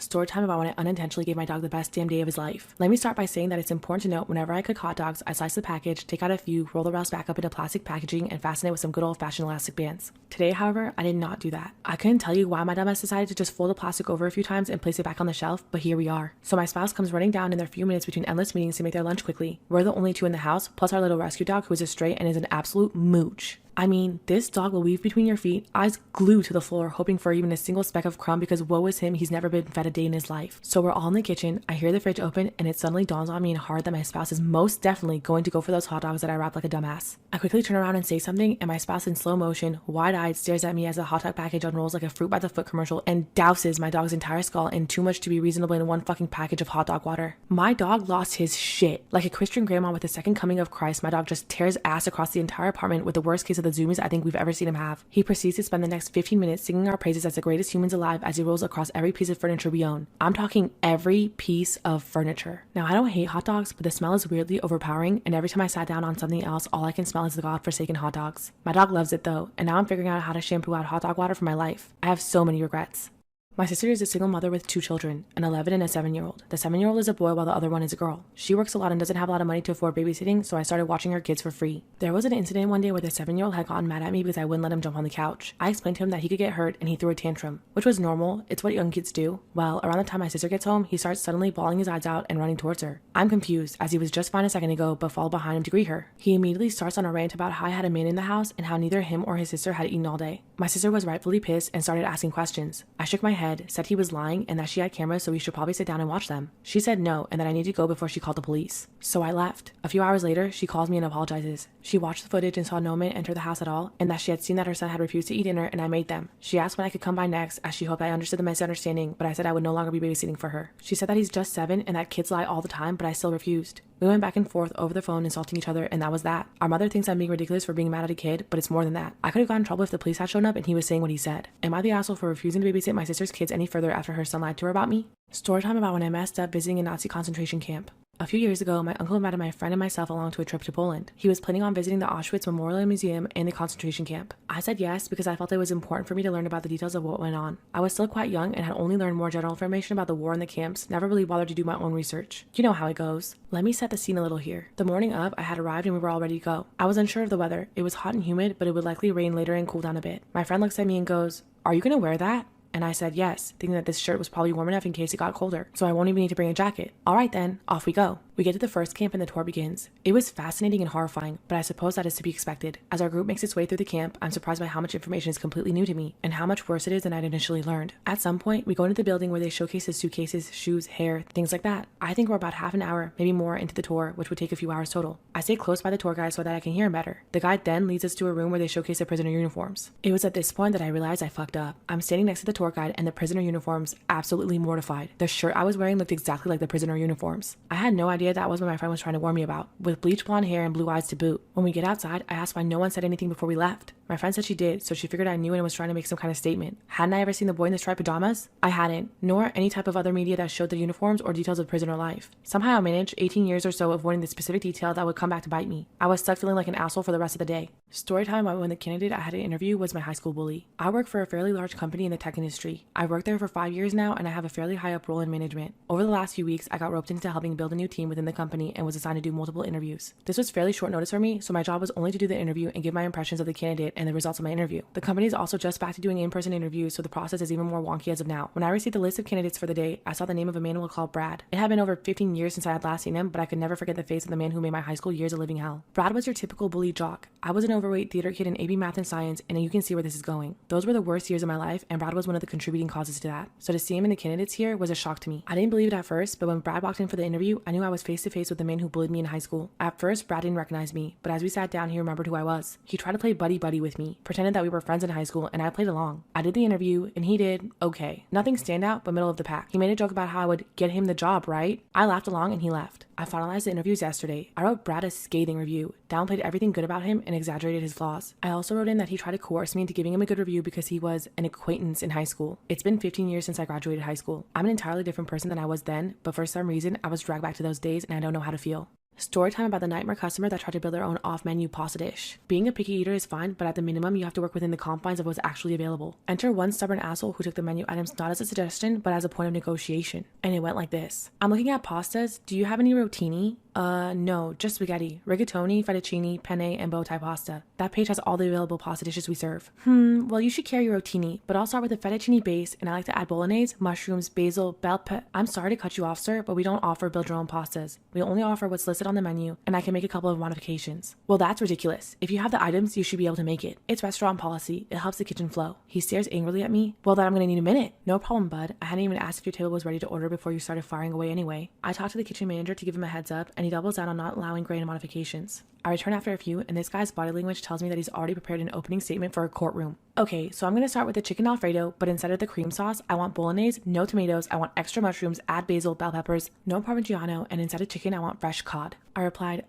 story time about when I unintentionally gave my dog the best damn day of his life. Let me start by saying that it's important to note whenever I cook hot dogs, I slice the package, take out a few, roll the rest back up into plastic packaging, and fasten it with some good old-fashioned elastic bands. Today, however, I did not do that. I couldn't tell you why my dumbass decided to just fold the plastic over a few times and place it back on the shelf, but here we are. So my spouse comes running down in their few minutes between endless meetings to make their lunch quickly. We're the only two in the house, plus our little rescue dog who is a stray and is an absolute mooch. I mean, this dog will weave between your feet, eyes glued to the floor, hoping for even a single speck of crumb because woe is him, he's never been fed a day in his life. So we're all in the kitchen, I hear the fridge open, and it suddenly dawns on me hard that my spouse is most definitely going to go for those hot dogs that I wrapped like a dumbass. I quickly turn around and say something, and my spouse in slow motion, wide-eyed, stares at me as the hot dog package unrolls like a fruit by the foot commercial and douses my dog's entire skull in too much to be reasonable in one fucking package of hot dog water. My dog lost his shit. Like a Christian grandma with the second coming of Christ, my dog just tears ass across the entire apartment with the worst case of the zoomies I think we've ever seen him have. He proceeds to spend the next 15 minutes singing our praises as the greatest humans alive as he rolls across every piece of furniture we own. I'm talking every piece of furniture. Now, I don't hate hot dogs, but the smell is weirdly overpowering, and every time I sat down on something else, all I can smell is the godforsaken hot dogs. My dog loves it though, and now I'm figuring out how to shampoo out hot dog water for my life. I have so many regrets. My sister is a single mother with 2 children, an 11 and a 7-year-old. The 7-year-old is a boy while the other one is a girl. She works a lot and doesn't have a lot of money to afford babysitting, so I started watching her kids for free. There was an incident one day where the 7-year-old had gotten mad at me because I wouldn't let him jump on the couch. I explained to him that he could get hurt and he threw a tantrum, which was normal. It's what young kids do. Well, around the time my sister gets home, he starts suddenly bawling his eyes out and running towards her. I'm confused as he was just fine a second ago but followed behind him to greet her. He immediately starts on a rant about how I had a man in the house and how neither him or his sister had eaten all day. My sister was rightfully pissed and started asking questions. I shook my head, said he was lying and that she had cameras so we should probably sit down and watch them. She said no and that I needed to go before she called the police. So I left. A few hours later, she calls me and apologizes. She watched the footage and saw no man enter the house at all and that she had seen that her son had refused to eat dinner and I made them. She asked when I could come by next as she hoped I understood the misunderstanding, but I said I would no longer be babysitting for her. She said that he's just 7 and that kids lie all the time, but I still refused. We went back and forth over the phone insulting each other and that was that. Our mother thinks I'm being ridiculous for being mad at a kid, but it's more than that. I could have gotten in trouble if the police had shown up and he was saying what he said. Am I the asshole for refusing to babysit my sister's kids any further after her son lied to her about me? Story time about when I messed up visiting a Nazi concentration camp. A few years ago, my uncle invited my friend and myself along to a trip to Poland. He was planning on visiting the Auschwitz Memorial Museum and the concentration camp. I said yes because I felt it was important for me to learn about the details of what went on. I was still quite young and had only learned more general information about the war and the camps, never really bothered to do my own research. You know how it goes. Let me set the scene a little here. The morning of, I had arrived and we were all ready to go. I was unsure of the weather. It was hot and humid, but it would likely rain later and cool down a bit. My friend looks at me and goes, "Are you going to wear that?" And I said yes, thinking that this shirt was probably warm enough in case it got colder, so I won't even need to bring a jacket. All right then, off we go. We get to the first camp and the tour begins. It was fascinating and horrifying, but I suppose that is to be expected. As our group makes its way through the camp, I'm surprised by how much information is completely new to me, and how much worse it is than I'd initially learned. At some point, we go into the building where they showcase the suitcases, shoes, hair, things like that. I think we're about half an hour, maybe more, into the tour, which would take a few hours total. I stay close by the tour guide so that I can hear him better. The guide then leads us to a room where they showcase the prisoner uniforms. It was at this point that I realized I fucked up. I'm standing next to the tour guide and the prisoner uniforms, absolutely mortified. The shirt I was wearing looked exactly like the prisoner uniforms. I had no idea that was what my friend was trying to warn me about, with bleach blonde hair and blue eyes to boot. When we get outside, I asked why no one said anything before we left. My friend said she did, so she figured I knew and was trying to make some kind of statement. Hadn't I ever seen the boy in the striped pajamas? I hadn't, nor any type of other media that showed the uniforms or details of prisoner life. Somehow I managed 18 years or so avoiding the specific detail that would come back to bite me. I was stuck feeling like an asshole for the rest of the day. Storytime about when the candidate I had to interview was my high school bully. I work for a fairly large company in the tech industry. I've worked there for 5 years now and I have a fairly high up role in management. Over the last few weeks, I got roped into helping build a new team within the company and was assigned to do multiple interviews. This was fairly short notice for me, so my job was only to do the interview and give my impressions of the candidate and the results of my interview. The company is also just back to doing in-person interviews, so the process is even more wonky as of now. When I received the list of candidates for the day, I saw the name of a man we'll call Brad. It had been over 15 years since I had last seen him, but I could never forget the face of the man who made my high school years a living hell. Brad was your typical bully jock. I was an overweight theater kid in AB Math and Science, and you can see where this is going. Those were the worst years of my life, and Brad was one of the contributing causes to that. So to see him in the candidates here was a shock to me. I didn't believe it at first, but when Brad walked in for the interview, I knew I was face to face with the man who bullied me in high school. At first, Brad didn't recognize me, but as we sat down, he remembered who I was. He tried to play buddy-buddy with me, pretended that we were friends in high school, and I played along. I did the interview, and he did okay. Nothing standout, but middle of the pack. He made a joke about how I would get him the job, right? I laughed along, and he left. I finalized the interviews yesterday. I wrote Brad a scathing review, downplayed everything good about him, and exaggerated his flaws. I also wrote in that he tried to coerce me into giving him a good review because he was an acquaintance in high school. It's been 15 years since I graduated high school. I'm an entirely different person than I was then, but for some reason, I was dragged back to those days, and I don't know how to feel. Storytime about the nightmare customer that tried to build their own off-menu pasta dish. Being a picky eater is fine, but at the minimum, you have to work within the confines of what's actually available. Enter one stubborn asshole who took the menu items not as a suggestion, but as a point of negotiation. And it went like this. I'm looking at pastas. Do you have any rotini? No, just spaghetti, rigatoni, fettuccine, penne, and bow tie pasta. That page has all the available pasta dishes we serve. Well, you should carry rotini, but I'll start with a fettuccine base, and I like to add bolognese, mushrooms, basil, bell pepper. I'm sorry to cut you off, sir, but we don't offer build your own pastas. We only offer what's listed on the menu, and I can make a couple of modifications. Well, that's ridiculous. If you have the items, you should be able to make it. It's restaurant policy. It helps the kitchen flow. He stares angrily at me. Well, then I'm gonna need a minute. No problem, bud. I hadn't even asked if your table was ready to order before you started firing away anyway. I talked to the kitchen manager to give him a heads up, and he doubles down on not allowing grand modifications. I return after a few, and this guy's body language tells me that he's already prepared an opening statement for a courtroom. Okay, so I'm going to start with the chicken Alfredo, but instead of the cream sauce, I want bolognese, no tomatoes, I want extra mushrooms, add basil, bell peppers, no Parmigiano, and instead of chicken, I want fresh cod. I replied,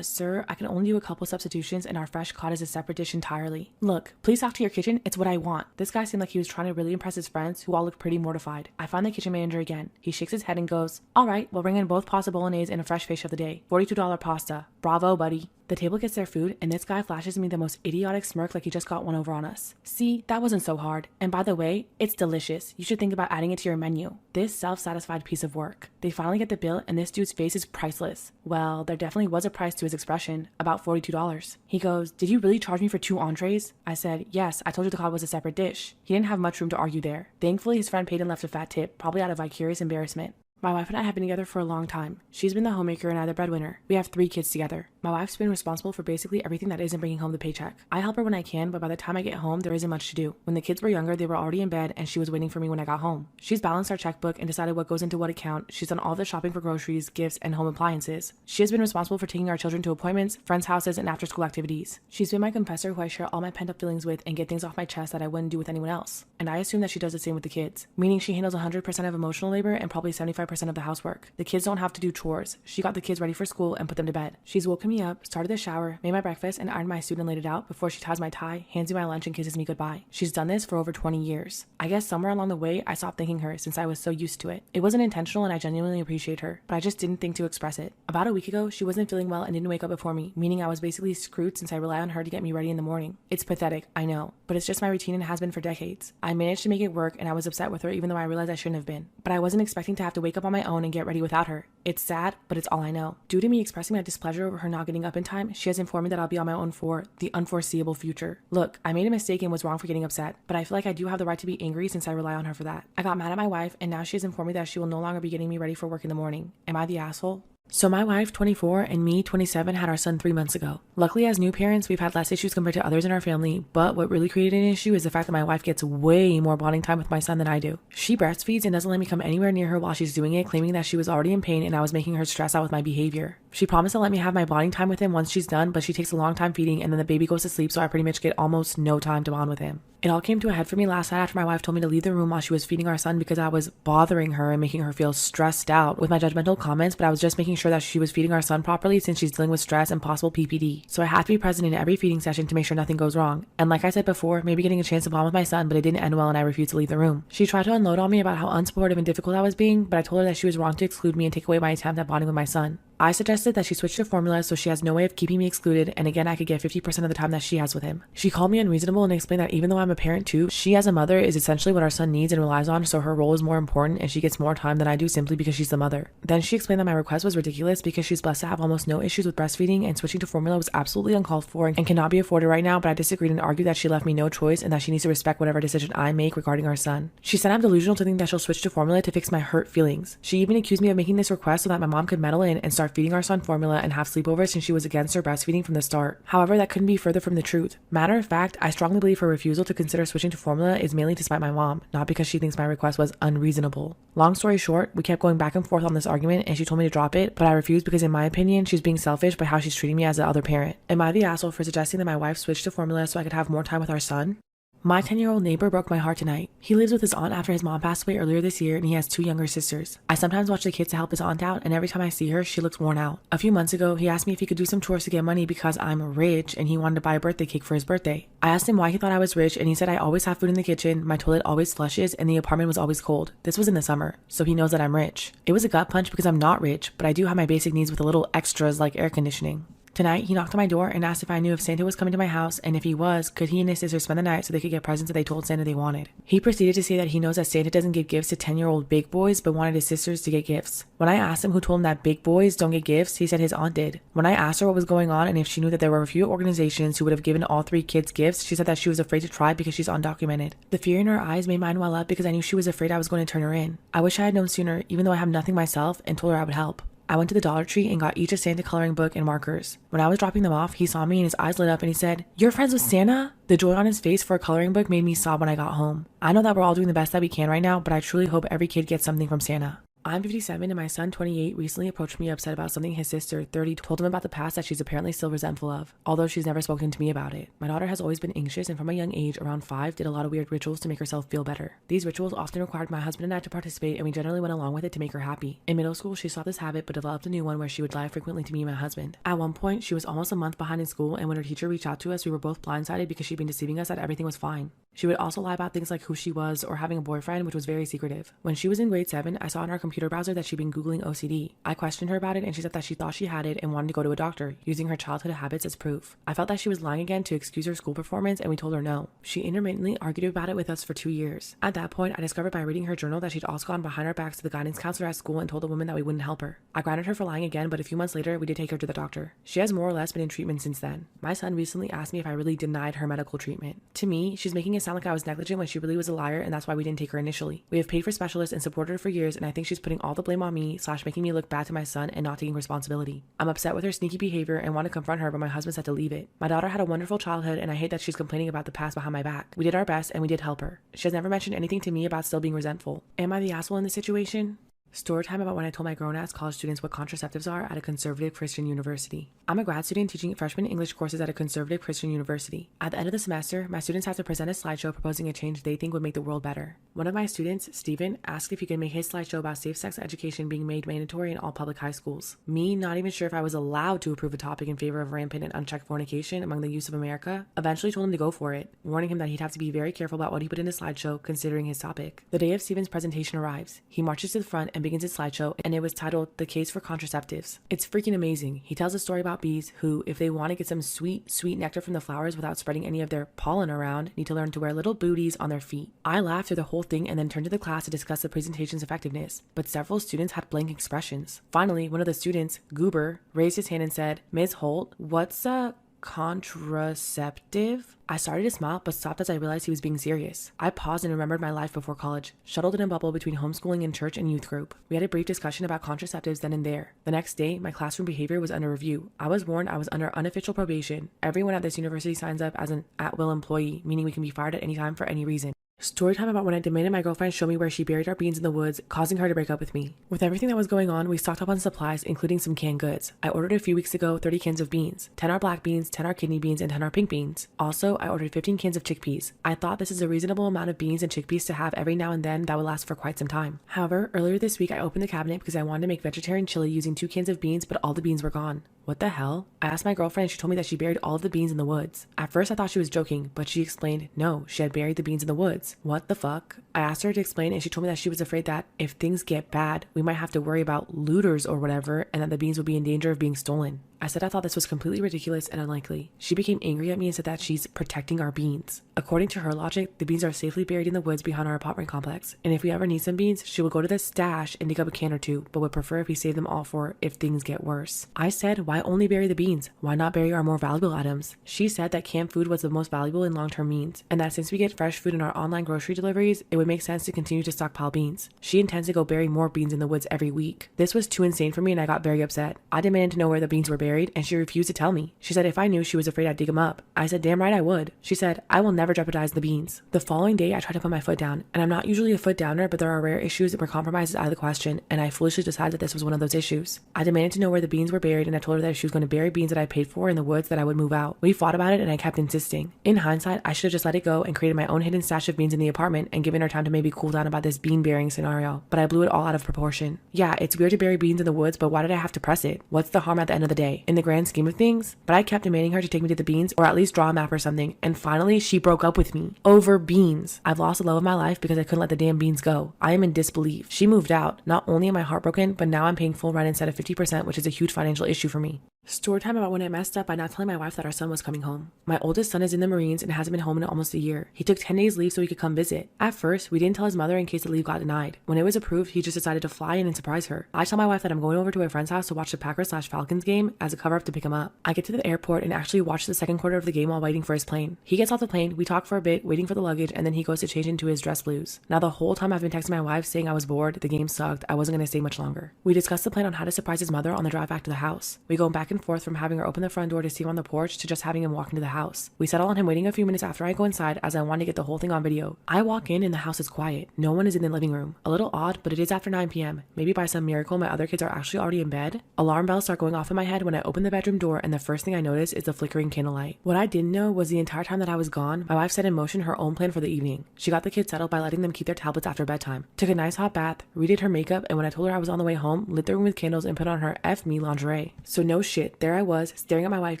sir, I can only do a couple substitutions and our fresh cod is a separate dish entirely. Look, please talk to your kitchen, it's what I want. This guy seemed like he was trying to really impress his friends, who all looked pretty mortified. I find the kitchen manager again. He shakes his head and goes, all right, we'll bring in both pasta bolognese and a fresh fish of the day. $42 pasta. Bravo, buddy. The table gets their food, and this guy flashes me the most idiotic smirk like he just got one over on us. See, that wasn't so hard. And by the way, it's delicious. You should think about adding it to your menu. This self-satisfied piece of work. They finally get the bill, and this dude's face is priceless. Well, there definitely was a price to his expression, about $42. He goes, did you really charge me for 2 entrees? I said, yes, I told you the cod was a separate dish. He didn't have much room to argue there. Thankfully, his friend paid and left a fat tip, probably out of vicarious embarrassment. My wife and I have been together for a long time. She's been the homemaker and I the breadwinner. We have 3 kids together. My wife's been responsible for basically everything that isn't bringing home the paycheck. I help her when I can, but by the time I get home, there isn't much to do. When the kids were younger, they were already in bed and she was waiting for me when I got home. She's balanced our checkbook and decided what goes into what account. She's done all the shopping for groceries, gifts, and home appliances. She has been responsible for taking our children to appointments, friends' houses, and after-school activities. She's been my confessor who I share all my pent-up feelings with and get things off my chest that I wouldn't do with anyone else. And I assume that she does the same with the kids, meaning she handles 100% of emotional labor and probably 75% of the housework. The kids don't have to do chores. She got the kids ready for school and put them to bed. She's woken me up, started the shower, made my breakfast, and ironed my suit and laid it out before she ties my tie, hands me my lunch, and kisses me goodbye. She's done this for over 20 years. I guess somewhere along the way, I stopped thanking her since I was so used to it. It wasn't intentional and I genuinely appreciate her, but I just didn't think to express it. About a week ago, she wasn't feeling well and didn't wake up before me, meaning I was basically screwed since I rely on her to get me ready in the morning. It's pathetic, I know, but it's just my routine and has been for decades. I managed to make it work and I was upset with her even though I realized I shouldn't have been. But I wasn't expecting to have to wake up on my own and get ready without her. It's sad, but it's all I know. Due to me expressing my displeasure over her not getting up in time, she has informed me that I'll be on my own for the unforeseeable future. Look, I made a mistake and was wrong for getting upset, but I feel like I do have the right to be angry since I rely on her for that. I got mad at my wife, and now she has informed me that she will no longer be getting me ready for work in the morning. Am I the asshole? So my wife, 24, and me, 27, had our son 3 months ago. Luckily, as new parents, we've had less issues compared to others in our family, but what really created an issue is the fact that my wife gets way more bonding time with my son than I do. She breastfeeds and doesn't let me come anywhere near her while she's doing it, claiming that she was already in pain and I was making her stress out with my behavior. She promised to let me have my bonding time with him once she's done, but she takes a long time feeding and then the baby goes to sleep, so I pretty much get almost no time to bond with him. It all came to a head for me last night after my wife told me to leave the room while she was feeding our son because I was bothering her and making her feel stressed out with my judgmental comments, but I was just making sure that she was feeding our son properly since she's dealing with stress and possible PPD. So I had to be present in every feeding session to make sure nothing goes wrong. And like I said before, maybe getting a chance to bond with my son, but it didn't end well and I refused to leave the room. She tried to unload on me about how unsupportive and difficult I was being, but I told her that she was wrong to exclude me and take away my attempt at bonding with my son. I suggested that she switch to formula so she has no way of keeping me excluded, and again I could get 50% of the time that she has with him. She called me unreasonable and explained that even though I'm a parent too, she as a mother is essentially what our son needs and relies on, so her role is more important and she gets more time than I do simply because she's the mother. Then she explained that my request was ridiculous because she's blessed to have almost no issues with breastfeeding and switching to formula was absolutely uncalled for and cannot be afforded right now, but I disagreed and argued that she left me no choice and that she needs to respect whatever decision I make regarding our son. She said I'm delusional to think that she'll switch to formula to fix my hurt feelings. She even accused me of making this request so that my mom could meddle in and start feeding our son formula and have sleepovers since she was against her breastfeeding from the start. However, that couldn't be further from the truth. Matter of fact, I strongly believe her refusal to consider switching to formula is mainly to spite my mom, not because she thinks my request was unreasonable. Long story short, we kept going back and forth on this argument and she told me to drop it, but I refused because in my opinion, she's being selfish by how she's treating me as the other parent. Am I the asshole for suggesting that my wife switch to formula so I could have more time with our son? My 10-year-old neighbor broke my heart tonight. He lives with his aunt after his mom passed away earlier this year, and he has 2 younger sisters. I sometimes watch the kids to help his aunt out, and every time I see her, she looks worn out. A few months ago, he asked me if he could do some chores to get money because I'm rich and he wanted to buy a birthday cake for his birthday. I asked him why he thought I was rich, and he said I always have food in the kitchen, my toilet always flushes, and the apartment was always cold. This was in the summer, so he knows that I'm rich. It was a gut punch because I'm not rich, but I do have my basic needs with a little extras like air conditioning. Tonight, he knocked on my door and asked if I knew if Santa was coming to my house, and if he was, could he and his sister spend the night so they could get presents that they told Santa they wanted. He proceeded to say that he knows that Santa doesn't give gifts to 10-year-old big boys, but wanted his sisters to get gifts. When I asked him who told him that big boys don't get gifts, he said his aunt did. When I asked her what was going on and if she knew that there were a few organizations who would have given all 3 kids gifts, she said that she was afraid to try because she's undocumented. The fear in her eyes made mine well up because I knew she was afraid I was going to turn her in. I wish I had known sooner, even though I have nothing myself, and told her I would help. I went to the Dollar Tree and got each a Santa coloring book and markers. When I was dropping them off, he saw me and his eyes lit up and he said, "You're friends with Santa?" The joy on his face for a coloring book made me sob when I got home. I know that we're all doing the best that we can right now, but I truly hope every kid gets something from Santa. I'm 57 and my son, 28, recently approached me upset about something his sister, 30, told him about the past that she's apparently still resentful of, although she's never spoken to me about it. My daughter has always been anxious and from a young age, around 5, did a lot of weird rituals to make herself feel better. These rituals often required my husband and I to participate, and we generally went along with it to make her happy. In middle school, she stopped this habit but developed a new one where she would lie frequently to me and my husband. At one point, she was almost a month behind in school, and when her teacher reached out to us, we were both blindsided because she'd been deceiving us that everything was fine. She would also lie about things like who she was or having a boyfriend, which was very secretive. When she was in grade 7, I saw in our computer browser that she'd been Googling OCD. I questioned her about it and she said that she thought she had it and wanted to go to a doctor, using her childhood habits as proof. I felt that she was lying again to excuse her school performance, and we told her no. She intermittently argued about it with us for 2 years. At that point, I discovered by reading her journal that she'd also gone behind our backs to the guidance counselor at school and told the woman that we wouldn't help her. I grounded her for lying again, but a few months later, we did take her to the doctor. She has more or less been in treatment since then. My son recently asked me if I really denied her medical treatment. To me, she's making it sound like I was negligent when she really was a liar, and that's why we didn't take her initially. We have paid for specialists and supported her for years, and I think she's putting all the blame on me / making me look bad to my son and not taking responsibility. I'm upset with her sneaky behavior and want to confront her, but my husband said to leave it. My daughter had a wonderful childhood, and I hate that she's complaining about the past behind my back. We did our best and we did help her. She has never mentioned anything to me about still being resentful. Am I the asshole in this situation? Story time about when I told my grown-ass college students what contraceptives are at a conservative Christian university. I'm a grad student teaching freshman English courses at a conservative Christian university. At the end of the semester, my students have to present a slideshow proposing a change they think would make the world better. One of my students, Steven, asked if he could make his slideshow about safe-sex education being made mandatory in all public high schools. Me, not even sure if I was allowed to approve a topic in favor of rampant and unchecked fornication among the youth of America, eventually told him to go for it, warning him that he'd have to be very careful about what he put in his slideshow considering his topic. The day of Steven's presentation arrives. He marches to the front and begins his slideshow, and it was titled The Case for Contraceptives. It's freaking amazing. He tells a story about bees who, if they want to get some sweet nectar from the flowers without spreading any of their pollen around, need to learn to wear little booties on their feet. I laughed through the whole thing and then turned to the class to discuss the presentation's effectiveness, but several students had blank expressions. Finally, one of the students, Goober, raised his hand and said, "Ms. Holt, what's a contraceptive?" I started to smile, but stopped as I realized he was being serious. I paused and remembered my life before college, shuttled in a bubble between homeschooling and church and youth group. We had a brief discussion about contraceptives then and there. The next day, my classroom behavior was under review. I was warned I was under unofficial probation. Everyone at this university signs up as an at-will employee, meaning we can be fired at any time for any reason. Story time about when I demanded my girlfriend show me where she buried our beans in the woods, causing her to break up with me. With everything that was going on, we stocked up on supplies, including some canned goods. I ordered a few weeks ago 30 cans of beans. 10 are black beans, 10 are kidney beans, and 10 are pink beans. Also, I ordered 15 cans of chickpeas. I thought this is a reasonable amount of beans and chickpeas to have every now and then that would last for quite some time. However, earlier this week I opened the cabinet because I wanted to make vegetarian chili using 2 cans of beans, but all the beans were gone. What the hell? I asked my girlfriend and she told me that she buried all of the beans in the woods. At first I thought she was joking, but she explained no, she had buried the beans in the woods. What the fuck? I asked her to explain and she told me that she was afraid that if things get bad, we might have to worry about looters or whatever, and that the beans would be in danger of being stolen. I said I thought this was completely ridiculous and unlikely. She became angry at me and said that she's protecting our beans. According to her logic, the beans are safely buried in the woods behind our apartment complex, and if we ever need some beans, she will go to the stash and dig up a can or two, but would prefer if we save them all for if things get worse. I said, why only bury the beans? Why not bury our more valuable items? She said that canned food was the most valuable in long-term means, and that since we get fresh food in our online grocery deliveries, it would make sense to continue to stockpile beans. She intends to go bury more beans in the woods every week. This was too insane for me and I got very upset. I demanded to know where the beans were buried. buried and she refused to tell me. She said if I knew, she was afraid I'd dig them up. I said damn right I would. She said I will never jeopardize the beans. The following day I tried to put my foot down, and I'm not usually a foot downer, but there are rare issues where compromise is out of the question, and I foolishly decided that this was one of those issues. I demanded to know where the beans were buried, and I told her that if she was going to bury beans that I paid for in the woods, that I would move out. We fought about it and I kept insisting. In hindsight, I should have just let it go and created my own hidden stash of beans in the apartment and given her time to maybe cool down about this bean burying scenario, but I blew it all out of proportion. Yeah, it's weird to bury beans in the woods, but why did I have to press it? What's the harm at the end of the day, in the grand scheme of things? But I kept demanding her to take me to the beans or at least draw a map or something, and finally she broke up with me over beans. I've lost the love of my life because I couldn't let the damn beans go. I am in disbelief. She moved out. Not only am I heartbroken, but now I'm paying full rent instead of 50%, which is a huge financial issue for me. Story time about when I messed up by not telling my wife that our son was coming home. My oldest son is in the Marines and hasn't been home in almost a year. He took 10 days leave so he could come visit. At first, we didn't tell his mother in case the leave got denied. When it was approved, he just decided to fly in and surprise her. I tell my wife that I'm going over to a friend's house to watch the Packers/Falcons game as a cover-up to pick him up. I get to the airport and actually watch the second quarter of the game while waiting for his plane. He gets off the plane, we talk for a bit, waiting for the luggage, and then he goes to change into his dress blues. Now the whole time I've been texting my wife saying I was bored, the game sucked, I wasn't going to stay much longer. We discussed the plan on how to surprise his mother on the drive back to the house. We go back and forth from having her open the front door to see him on the porch to just having him walk into the house. We settle on him waiting a few minutes after I go inside as I want to get the whole thing on video. I walk in and the house is quiet. No one is in the living room. A little odd, but it is after 9 p.m. Maybe by some miracle my other kids are actually already in bed. Alarm bells start going off in my head when I open the bedroom door, and the first thing I notice is the flickering candlelight. What I didn't know was the entire time that I was gone, my wife set in motion her own plan for the evening. She got the kids settled by letting them keep their tablets after bedtime, took a nice hot bath, redid her makeup, and when I told her I was on the way home, lit the room with candles and put on her F me lingerie. So no shit, there I was, staring at my wife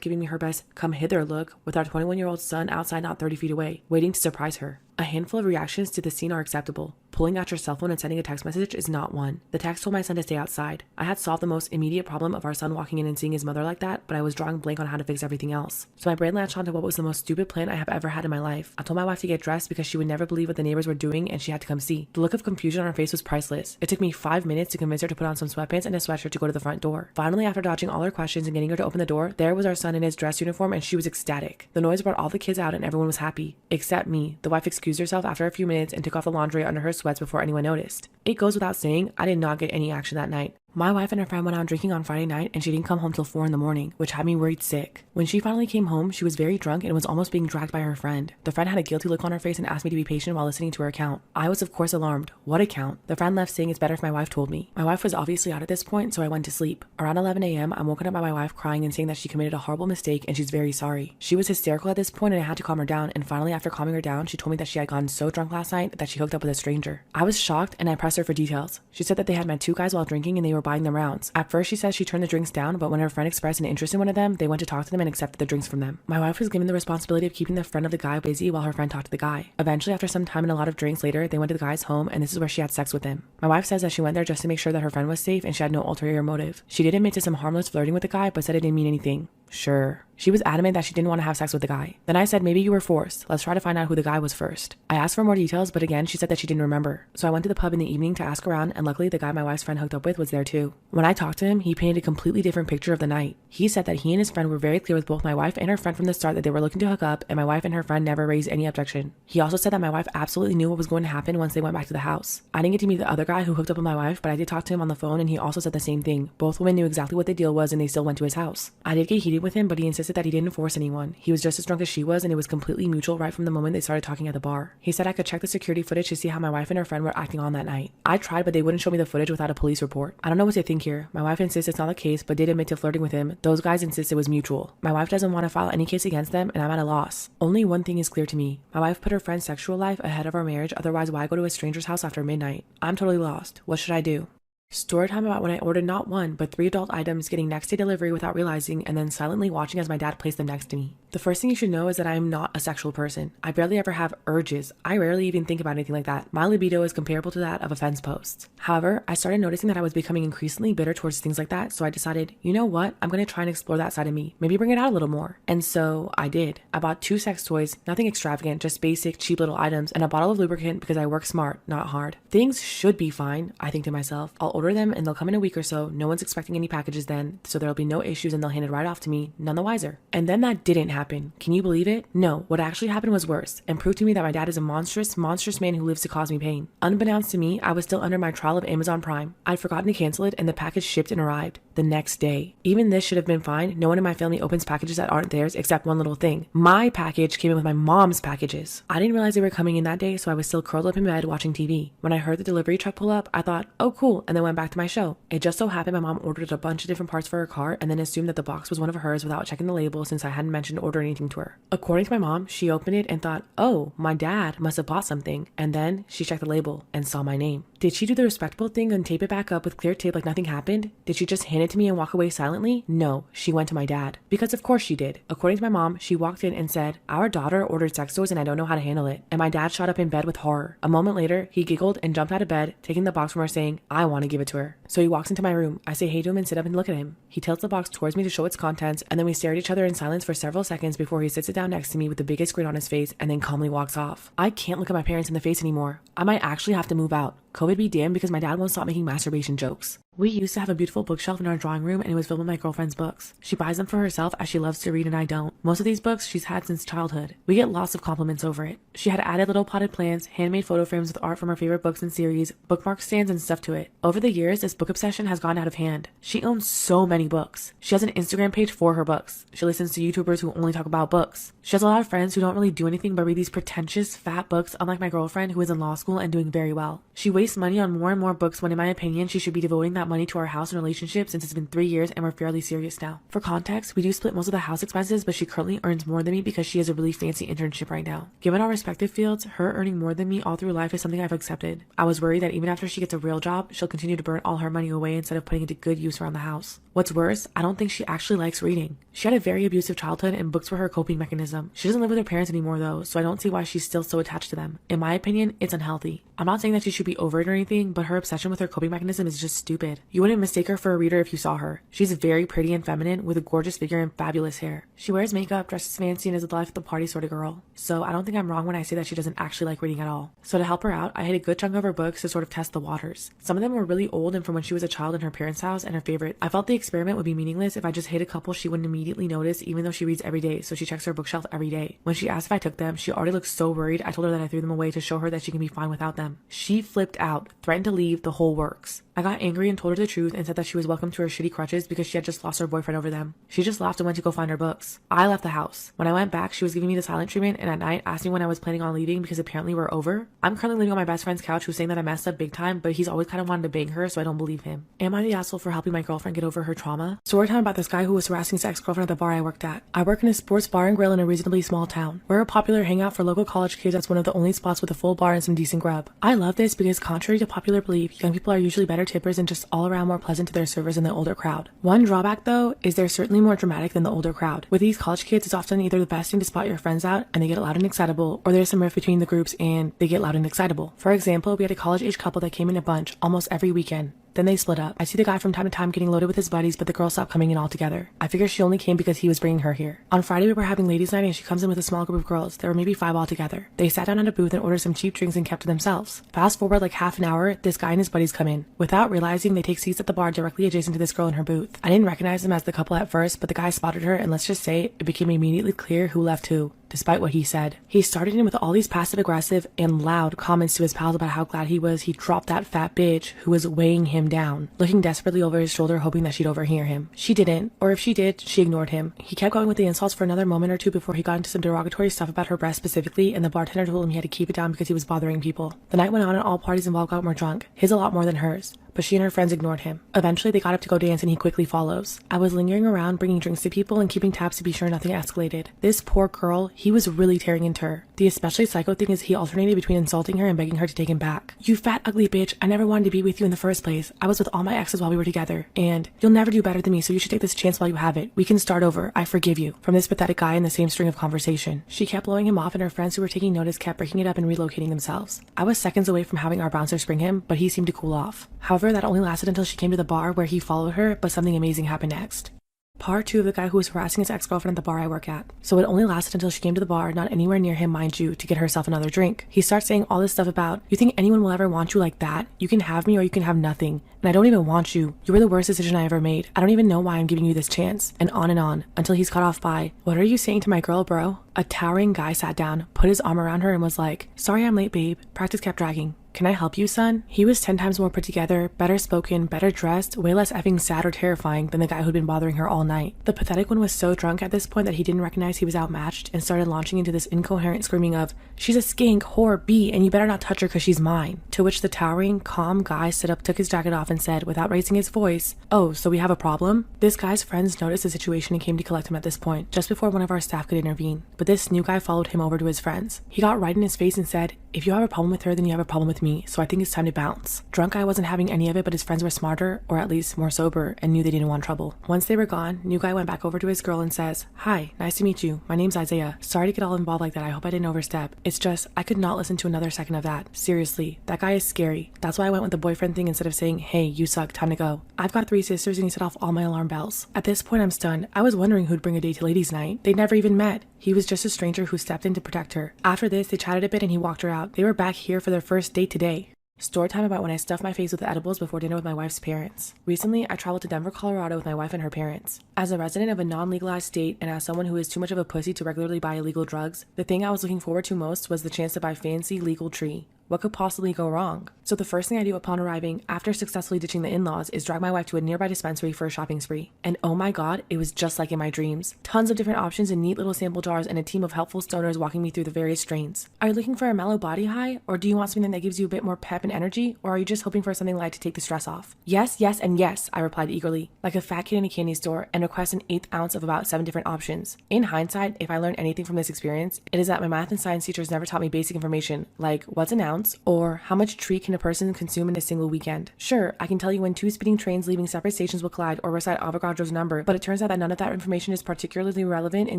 giving me her best come hither look with our 21-year-old son outside not 30 feet away, waiting to surprise her. A handful of reactions to the scene are acceptable. Pulling out your cell phone and sending a text message is not one. The text told my son to stay outside. I had solved the most immediate problem of our son walking in and seeing his mother like that, but I was drawing blank on how to fix everything else. So my brain latched onto what was the most stupid plan I have ever had in my life. I told my wife to get dressed because she would never believe what the neighbors were doing and she had to come see. The look of confusion on her face was priceless. It took me 5 minutes to convince her to put on some sweatpants and a sweatshirt to go to the front door. Finally, after dodging all her questions and getting her to open the door, there was our son in his dress uniform and she was ecstatic. The noise brought all the kids out and everyone was happy. Except me. The wife excused herself after a few minutes and took off the laundry under her sweats before anyone noticed. It goes without saying, I did not get any action that night. My wife and her friend went out drinking on Friday night and she didn't come home till 4 a.m, which had me worried sick. When she finally came home, she was very drunk and was almost being dragged by her friend. The friend had a guilty look on her face and asked me to be patient while listening to her account. I was of course alarmed. What account? The friend left saying it's better if my wife told me. My wife was obviously out at this point, so I went to sleep. Around 11 a.m, I'm woken up by my wife crying and saying that she committed a horrible mistake and she's very sorry. She was hysterical at this point and I had to calm her down, and finally after calming her down, she told me that she had gotten so drunk last night that she hooked up with a stranger. I was shocked and I pressed her for details. She said that they had met 2 guys while drinking and they were buying them rounds. At first she says she turned the drinks down, but when her friend expressed an interest in one of them, they went to talk to them and accepted the drinks from them. My wife was given the responsibility of keeping the friend of the guy busy while her friend talked to the guy. Eventually, after some time and a lot of drinks later, they went to the guy's home and this is where she had sex with him. My wife says that she went there just to make sure that her friend was safe and she had no ulterior motive. She did admit to some harmless flirting with the guy, but said it didn't mean anything. Sure. She was adamant that she didn't want to have sex with the guy. Then I said maybe you were forced. Let's try to find out who the guy was first. I asked for more details, but again she said that she didn't remember. So I went to the pub in the evening to ask around, and luckily the guy my wife's friend hooked up with was there too. When I talked to him, he painted a completely different picture of the night. He said that he and his friend were very clear with both my wife and her friend from the start that they were looking to hook up, and my wife and her friend never raised any objection. He also said that my wife absolutely knew what was going to happen once they went back to the house. I didn't get to meet the other guy who hooked up with my wife, but I did talk to him on the phone and he also said the same thing. Both women knew exactly what the deal was and they still went to his house. I did get heated with him, but he insisted that he didn't force anyone. He was just as drunk as she was and it was completely mutual right from the moment they started talking at the bar. He said I could check the security footage to see how my wife and her friend were acting on that night. I tried, but they wouldn't show me the footage without a police report. I don't know what to think here. My wife insists it's not the case, but did admit to flirting with him. Those guys insist it was mutual. My wife doesn't want to file any case against them and I'm at a loss. Only one thing is clear to me. My wife put her friend's sexual life ahead of our marriage, otherwise why go to a stranger's house after midnight? I'm totally lost. What should I do? Story time about when I ordered not 1, but 3 adult items, getting next day delivery without realizing, and then silently watching as my dad placed them next to me. The first thing you should know is that I am not a sexual person. I barely ever have urges. I rarely even think about anything like that. My libido is comparable to that of a fence post. However, I started noticing that I was becoming increasingly bitter towards things like that, so I decided, you know what? I'm going to try and explore that side of me. Maybe bring it out a little more. And so I did. I bought 2 sex toys, nothing extravagant, just basic, cheap little items, and a bottle of lubricant because I work smart, not hard. Things should be fine, I think to myself. I'll order them and they'll come in a week or so. No one's expecting any packages then, so there'll be no issues and they'll hand it right off to me, none the wiser. And then that didn't happen. Can you believe it? No, what actually happened was worse and proved to me that my dad is a monstrous man who lives to cause me pain. Unbeknownst to me, I was still under my trial of Amazon Prime. I'd forgotten to cancel it and the package shipped and arrived the next day. Even this should have been fine. No one in my family opens packages that aren't theirs except one little thing. My package came in with my mom's packages. I didn't realize they were coming in that day, so I was still curled up in bed watching TV. When I heard the delivery truck pull up, I thought, oh cool, and then went back to my show. It just so happened my mom ordered a bunch of different parts for her car and then assumed that the box was one of hers without checking the label since I hadn't mentioned ordering anything to her. According to my mom, she opened it and thought, oh, my dad must have bought something, and then she checked the label and saw my name. Did she do the respectable thing and tape it back up with clear tape like nothing happened? Did she just hand it to me and walk away silently? No, she went to my dad. Because of course she did. According to my mom, she walked in and said, our daughter ordered sex toys and I don't know how to handle it. And my dad shot up in bed with horror. A moment later, he giggled and jumped out of bed, taking the box from her saying, I want to give it to her. So he walks into my room. I say hey to him and sit up and look at him. He tilts the box towards me to show its contents, and then we stare at each other in silence for several seconds before he sits it down next to me with the biggest grin on his face and then calmly walks off. I can't look at my parents in the face anymore. I might actually have to move out. COVID be damned because my dad won't stop making masturbation jokes. We used to have a beautiful bookshelf in our drawing room and it was filled with my girlfriend's books. She buys them for herself as she loves to read and I don't. Most of these books she's had since childhood. We get lots of compliments over it. She had added little potted plants, handmade photo frames with art from her favorite books and series, bookmark stands and stuff to it. Over the years, this book obsession has gone out of hand. She owns so many books. She has an Instagram page for her books. She listens to YouTubers who only talk about books. She has a lot of friends who don't really do anything but read these pretentious, fat books, unlike my girlfriend who is in law school and doing very well. She wastes money on more and more books when in my opinion she should be devoting that money to our house and relationship since it's been 3 years and we're fairly serious now. For context, we do split most of the house expenses, but she currently earns more than me because she has a really fancy internship right now. Given our respective fields, her earning more than me all through life is something I've accepted. I was worried that even after she gets a real job, she'll continue to burn all her money away instead of putting it to good use around the house. What's worse, I don't think she actually likes reading. She had a very abusive childhood and books were her coping mechanism. She doesn't live with her parents anymore though, so I don't see why she's still so attached to them. In my opinion, it's unhealthy. I'm not saying that she should be over it or anything, but her obsession with her coping mechanism is just stupid. You wouldn't mistake her for a reader if you saw her. She's very pretty and feminine with a gorgeous figure and fabulous hair. She wears makeup, dresses fancy, and is a life of the party sort of girl. So I don't think I'm wrong when I say that she doesn't actually like reading at all. So to help her out, I hid a good chunk of her books to sort of test the waters. Some of them were really old and from when she was a child in her parents' house, and her favorite. I felt the experiment would be meaningless if I just hid a couple she wouldn't immediately notice even though she reads every day, so she checks her bookshelf every day. When she asked if I took them, she already looked so worried I told her that I threw them away to show her that she can be fine without them. She flipped out, threatened to leave, the whole works. I got angry and told her the truth and said that she was welcome to her shitty crutches because she had just lost her boyfriend over them. She just laughed and went to go find her books. I left the house. When I went back, she was giving me the silent treatment and at night asked me when I was planning on leaving because apparently we're over. I'm currently living on my best friend's couch who's saying that I messed up big time, but he's always kind of wanted to bang her, so I don't believe him. Am I the asshole for helping my girlfriend get over her trauma? Story time about this guy who was harassing his ex-girlfriend at the bar I worked at. I work in a sports bar and grill in a reasonably small town. We're a popular hangout for local college kids that's one of the only spots with a full bar and some decent grub. I love this because contrary to popular belief, young people are usually better tippers and just all around more pleasant to their servers than the older crowd. One drawback though is they're certainly more dramatic than the older crowd. With these college kids, it's often either the best thing to spot your friends out and they get loud and excitable, or there's some rift between the groups and they get loud and excitable. For example, we had a college-age couple that came in a bunch almost every weekend. Then they split up. I see the guy from time to time getting loaded with his buddies, but the girl stopped coming in altogether. I figure she only came because he was bringing her here. On Friday, we were having ladies' night and she comes in with a small group of girls. There were maybe 5 altogether. They sat down at a booth and ordered some cheap drinks and kept to themselves. Fast forward like half an hour, this guy and his buddies come in. Without realizing, they take seats at the bar directly adjacent to this girl in her booth. I didn't recognize them as the couple at first, but the guy spotted her and let's just say it became immediately clear who left who. Despite what he said, he started in with all these passive-aggressive and loud comments to his pals about how glad he was he dropped that fat bitch who was weighing him down, looking desperately over his shoulder hoping that she'd overhear him. She didn't, or if she did, she ignored him. He kept going with the insults for another moment or two before he got into some derogatory stuff about her breast specifically, and the bartender told him he had to keep it down because he was bothering people. The night went on and all parties involved got more drunk, his a lot more than hers. But she and her friends ignored him. Eventually, they got up to go dance and he quickly follows. I was lingering around, bringing drinks to people and keeping tabs to be sure nothing escalated. This poor girl, he was really tearing into her. The especially psycho thing is he alternated between insulting her and begging her to take him back. You fat ugly bitch, I never wanted to be with you in the first place. I was with all my exes while we were together. And you'll never do better than me, so you should take this chance while you have it. We can start over. I forgive you. From this pathetic guy in the same string of conversation. She kept blowing him off and her friends who were taking notice kept breaking it up and relocating themselves. I was seconds away from having our bouncer spring him, but he seemed to cool off. However, that only lasted until she came to the bar where he followed her, but something amazing happened next. Part 2 of the guy who was harassing his ex-girlfriend at the bar I work at. So it only lasted until she came to the bar, not anywhere near him, mind you, to get herself another drink. He starts saying all this stuff about, you think anyone will ever want you like that? You can have me or you can have nothing. and I don't even want you. You were the worst decision I ever made. I don't even know why I'm giving you this chance. And on, until he's cut off by, what are you saying to my girl, bro? A towering guy sat down, put his arm around her and was like, sorry I'm late, babe. Practice kept dragging. Can I help you, son? He was 10 times more put together, better spoken, better dressed, way less effing sad or terrifying than the guy who'd been bothering her all night. The pathetic one was so drunk at this point that he didn't recognize he was outmatched and started launching into this incoherent screaming of, she's a skink, whore, B, and you better not touch her because she's mine. To which the towering, calm guy stood up, took his jacket off and said, without raising his voice, oh, so we have a problem? This guy's friends noticed the situation and came to collect him at this point, just before one of our staff could intervene. But this new guy followed him over to his friends. He got right in his face and said, if you have a problem with her, then you have a problem with me, so I think it's time to bounce. Drunk guy wasn't having any of it, but his friends were smarter, or at least more sober, and knew they didn't want trouble. Once they were gone, new guy went back over to his girl and says, hi, nice to meet you. My name's Isaiah. Sorry to get all involved like that. I hope I didn't overstep. It's just, I could not listen to another second of that. Seriously, that guy is scary. That's why I went with the boyfriend thing instead of saying, hey, you suck, time to go. I've got 3 sisters and he set off all my alarm bells. At this point, I'm stunned. I was wondering who'd bring a date to ladies' night. They'd never even met. He was just a stranger who stepped in to protect her. After this, they chatted a bit and he walked her out. They were back here for their first date today. Story time about when I stuffed my face with edibles before dinner with my wife's parents. Recently, I traveled to Denver, Colorado with my wife and her parents. As a resident of a non-legalized state and as someone who is too much of a pussy to regularly buy illegal drugs, the thing I was looking forward to most was the chance to buy fancy legal tree. What could possibly go wrong? So the first thing I do upon arriving, after successfully ditching the in-laws, is drag my wife to a nearby dispensary for a shopping spree. And oh my god, it was just like in my dreams. Tons of different options in neat little sample jars and a team of helpful stoners walking me through the various strains. Are you looking for a mellow body high? Or do you want something that gives you a bit more pep and energy? Or are you just hoping for something light to take the stress off? Yes, yes, and yes, I replied eagerly, like a fat kid in a candy store, and request an 1/8 ounce of about 7 different options. In hindsight, if I learned anything from this experience, it is that my math and science teachers never taught me basic information, like what's an ounce, or how much tree can a person consume in a single weekend. Sure, I can tell you when 2 speeding trains leaving separate stations will collide or recite Avogadro's number, but it turns out that none of that information is particularly relevant in